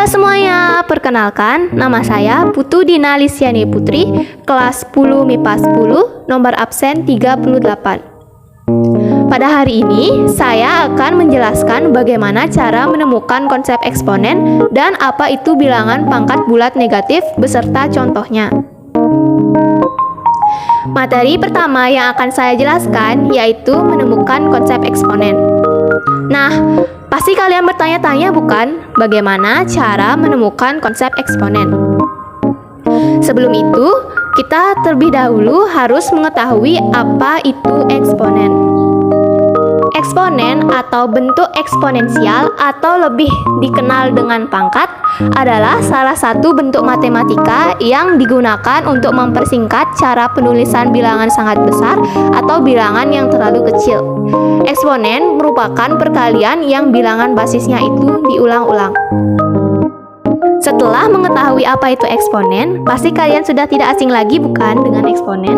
semuanya, perkenalkan nama saya Putu Dina Lisyani Putri, kelas 10 MIPA 10, nomor absen 38. Pada hari ini, saya akan menjelaskan bagaimana cara menemukan konsep eksponen dan apa itu bilangan pangkat bulat negatif beserta contohnya. Materi pertama yang akan saya jelaskan yaitu menemukan konsep eksponen. Nah, pasti kalian bertanya-tanya bukan, bagaimana cara menemukan konsep eksponen? Sebelum itu, kita terlebih dahulu harus mengetahui apa itu eksponen. Eksponen atau bentuk eksponensial atau lebih dikenal dengan pangkat adalah salah satu bentuk matematika yang digunakan untuk mempersingkat cara penulisan bilangan sangat besar atau bilangan yang terlalu kecil. Eksponen merupakan perkalian yang bilangan basisnya itu diulang-ulang. Setelah mengetahui apa itu eksponen, pasti kalian sudah tidak asing lagi bukan dengan eksponen?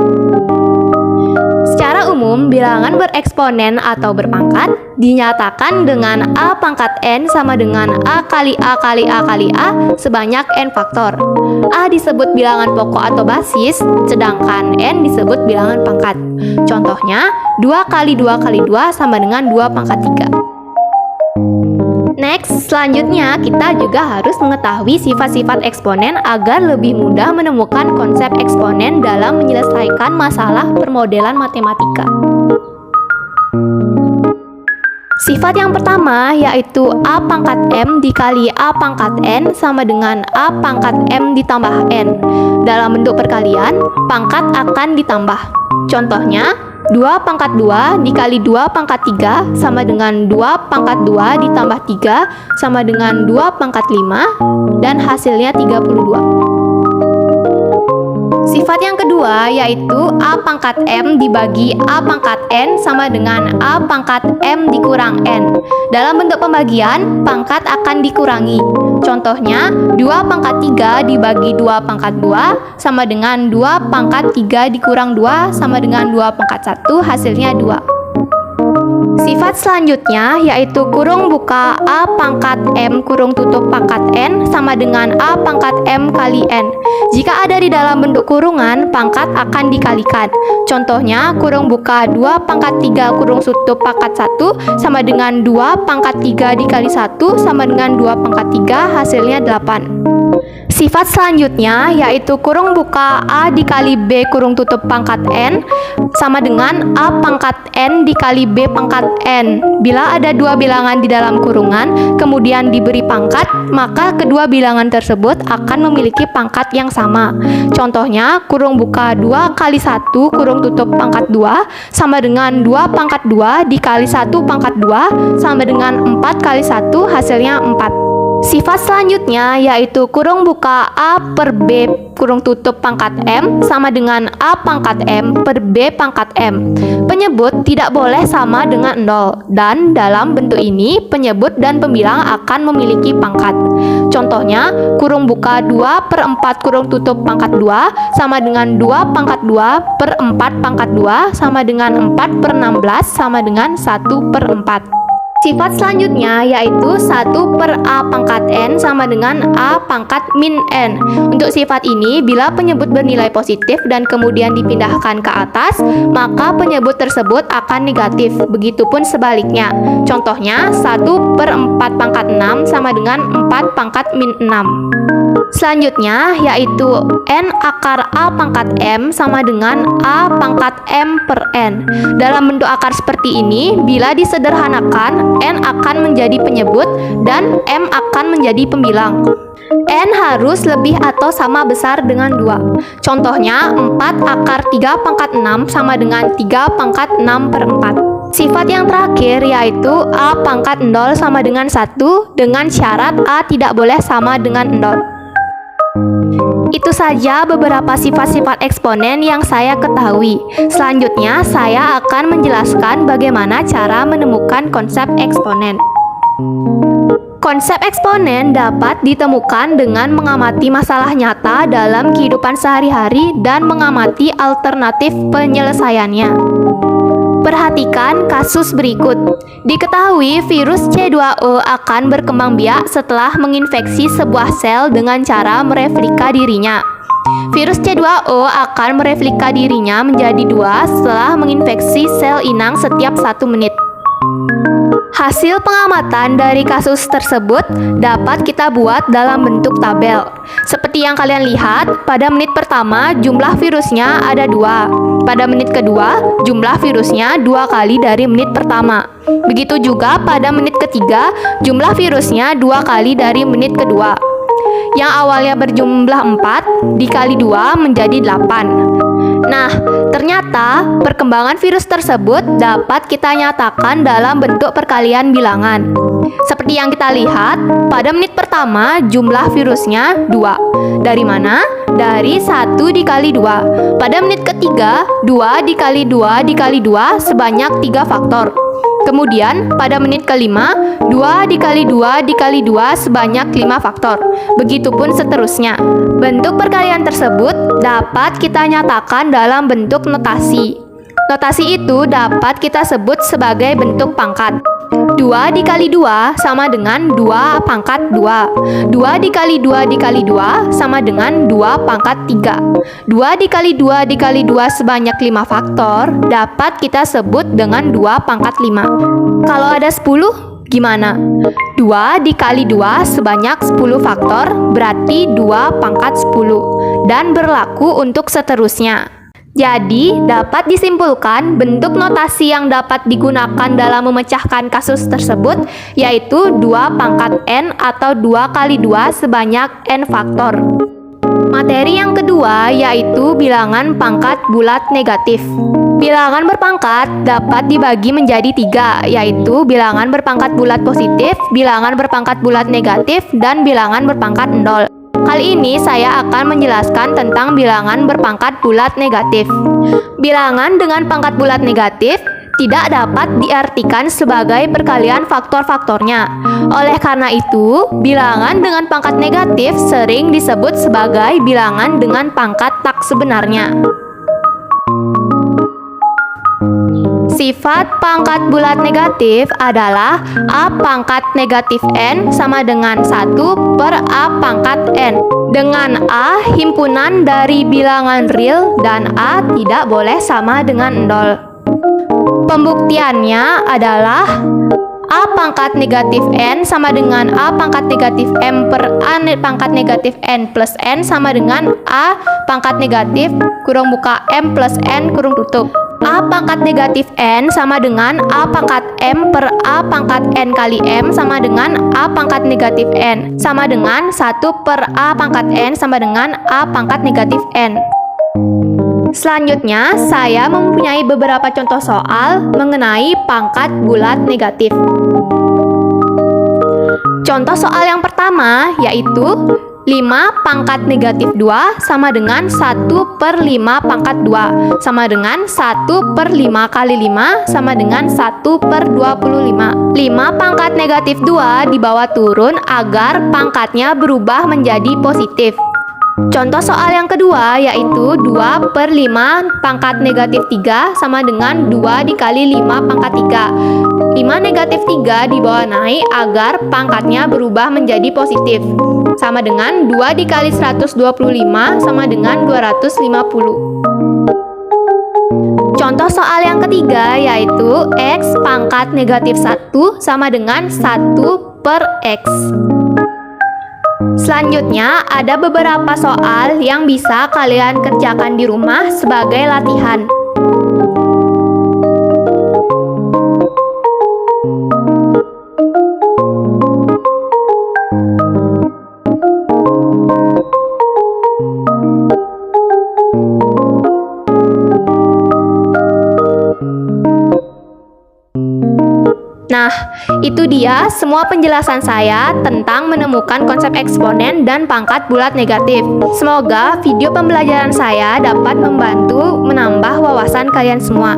Secara umum, bilangan bereksponen atau berpangkat dinyatakan dengan A pangkat N sama dengan A kali A kali A kali A sebanyak N faktor. A disebut bilangan pokok atau basis, sedangkan N disebut bilangan pangkat. Contohnya, 2 kali 2 kali 2 sama dengan 2 pangkat 3. Next, selanjutnya kita juga harus mengetahui sifat-sifat eksponen agar lebih mudah menemukan konsep eksponen dalam menyelesaikan masalah permodelan matematika. Sifat yang pertama yaitu A pangkat M dikali A pangkat N sama dengan A pangkat M ditambah N. Dalam bentuk perkalian, pangkat akan ditambah. Contohnya, 2 pangkat 2 dikali 2 pangkat 3 sama dengan 2 pangkat 2 ditambah 3 sama dengan 2 pangkat 5 dan hasilnya 32. Sifat yang kedua yaitu A pangkat M dibagi A pangkat N sama dengan A pangkat M dikurang N. Dalam bentuk pembagian, pangkat akan dikurangi. Contohnya, 2 pangkat 3 dibagi 2 pangkat 2 sama dengan 2 pangkat 3 dikurang 2 sama dengan 2 pangkat 1, hasilnya 2. Sifat selanjutnya yaitu kurung buka A pangkat M kurung tutup pangkat N sama dengan A pangkat M kali N. Jika ada di dalam bentuk kurungan, pangkat akan dikalikan. Contohnya, kurung buka 2 pangkat 3 kurung tutup pangkat 1 sama dengan 2 pangkat 3 dikali 1 sama dengan 2 pangkat 3, hasilnya 8. Sifat selanjutnya yaitu kurung buka A dikali B kurung tutup pangkat N sama dengan A pangkat N dikali B pangkat N. Bila ada dua bilangan di dalam kurungan, kemudian diberi pangkat, maka kedua bilangan tersebut akan memiliki pangkat yang sama. Contohnya, kurung buka 2 kali 1 kurung tutup pangkat 2 sama dengan 2 pangkat 2 dikali 1 pangkat 2 sama dengan 4 kali 1, hasilnya 4. Sifat selanjutnya yaitu kurung buka A per B kurung tutup pangkat M sama dengan A pangkat M per B pangkat M. Penyebut tidak boleh sama dengan 0, dan dalam bentuk ini penyebut dan pembilang akan memiliki pangkat. Contohnya, kurung buka 2 per 4 kurung tutup pangkat 2 sama dengan 2 pangkat 2 per 4 pangkat 2 sama dengan 4 per 16 sama dengan 1 per 4. Sifat selanjutnya yaitu 1 per A pangkat N sama dengan A pangkat min N. Untuk sifat ini, bila penyebut bernilai positif dan kemudian dipindahkan ke atas, maka penyebut tersebut akan negatif. Begitupun sebaliknya. Contohnya, 1 per 4 pangkat 6 sama dengan 4 pangkat min 6. Selanjutnya yaitu N akar A pangkat M sama dengan A pangkat M per N. Dalam bentuk akar seperti ini, bila disederhanakan, N akan menjadi penyebut dan M akan menjadi pembilang. N harus lebih atau sama besar dengan 2. Contohnya, 4 akar 3 pangkat 6 sama dengan 3 pangkat 6 per 4. Sifat yang terakhir yaitu A pangkat 0 sama dengan 1 dengan syarat A tidak boleh sama dengan 0. Itu saja beberapa sifat-sifat eksponen yang saya ketahui. Selanjutnya, saya akan menjelaskan bagaimana cara menemukan konsep eksponen. Konsep eksponen dapat ditemukan dengan mengamati masalah nyata dalam kehidupan sehari-hari dan mengamati alternatif penyelesaiannya. Perhatikan kasus berikut. Diketahui virus C2E akan berkembang biak setelah menginfeksi sebuah sel dengan cara mereplika dirinya. Virus C2E akan mereplika dirinya menjadi 2 setelah menginfeksi sel inang setiap 1 menit. Hasil pengamatan dari kasus tersebut dapat kita buat dalam bentuk tabel. Seperti yang kalian lihat, pada menit pertama jumlah virusnya ada 2. Pada menit kedua, jumlah virusnya 2 kali dari menit pertama. Begitu juga pada menit ketiga, jumlah virusnya 2 kali dari menit kedua. Yang awalnya berjumlah 4 dikali 2 menjadi 8. Nah, ternyata perkembangan virus tersebut dapat kita nyatakan dalam bentuk perkalian bilangan. Seperti yang kita lihat, pada menit pertama jumlah virusnya 2. Dari mana? Dari 1 dikali 2. Pada menit ketiga, 2 dikali 2 dikali 2 sebanyak 3 faktor. Kemudian pada menit kelima, 2 dikali 2 dikali 2 sebanyak 5 faktor. Begitupun seterusnya. Bentuk perkalian tersebut dapat kita nyatakan dalam bentuk notasi. Notasi itu dapat kita sebut sebagai bentuk pangkat. 2 dikali 2 sama dengan 2 pangkat 2. 2 dikali 2 dikali 2 sama dengan 2 pangkat 3. 2 dikali 2 dikali 2 sebanyak 5 faktor dapat kita sebut dengan 2 pangkat 5. Kalau ada 10, gimana? 2 dikali 2 sebanyak 10 faktor berarti 2 pangkat 10 dan berlaku untuk seterusnya. Jadi, dapat disimpulkan bentuk notasi yang dapat digunakan dalam memecahkan kasus tersebut yaitu 2 pangkat n atau 2 kali 2 sebanyak n faktor. Materi yang kedua yaitu bilangan pangkat bulat negatif. Bilangan berpangkat dapat dibagi menjadi 3, yaitu bilangan berpangkat bulat positif, bilangan berpangkat bulat negatif, dan bilangan berpangkat 0. Kali ini saya akan menjelaskan tentang bilangan berpangkat bulat negatif. Bilangan dengan pangkat bulat negatif tidak dapat diartikan sebagai perkalian faktor-faktornya. Oleh karena itu, bilangan dengan pangkat negatif sering disebut sebagai bilangan dengan pangkat tak sebenarnya. Sifat pangkat bulat negatif adalah A pangkat negatif N sama dengan 1 per A pangkat N. Dengan A himpunan dari bilangan real dan A tidak boleh sama dengan 0. Pembuktiannya adalah A pangkat negatif N sama dengan A pangkat negatif M per A pangkat negatif N plus N sama dengan A pangkat negatif kurung buka M plus N kurung tutup. A pangkat negatif N sama dengan A pangkat M per A pangkat N kali M sama dengan A pangkat negatif N sama dengan 1 per A pangkat N sama dengan A pangkat negatif N. Selanjutnya, saya mempunyai beberapa contoh soal mengenai pangkat bulat negatif. Contoh soal yang pertama yaitu 5 pangkat negatif 2 sama dengan 1 per 5 pangkat 2 sama dengan 1 per 5 kali 5 sama dengan 1 per 25. 5 pangkat negatif 2 dibawa turun agar pangkatnya berubah menjadi positif. Contoh soal yang kedua yaitu 2 per 5 pangkat negatif 3 sama dengan 2 dikali 5 pangkat 3. 5 negatif 3 dibawa naik agar pangkatnya berubah menjadi positif. Sama dengan 2 dikali 125 sama dengan 250. Contoh soal yang ketiga yaitu X pangkat negatif 1 sama dengan 1 per X. Selanjutnya, ada beberapa soal yang bisa kalian kerjakan di rumah sebagai latihan. Nah, itu dia semua penjelasan saya tentang menemukan konsep eksponen dan pangkat bulat negatif. Semoga video pembelajaran saya dapat membantu menambah wawasan kalian semua.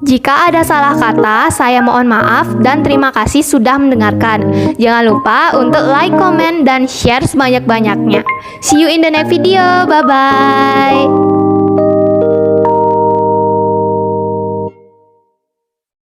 Jika ada salah kata, saya mohon maaf dan terima kasih sudah mendengarkan. Jangan lupa untuk like, comment, dan share sebanyak-banyaknya. See you in the next video. Bye-bye.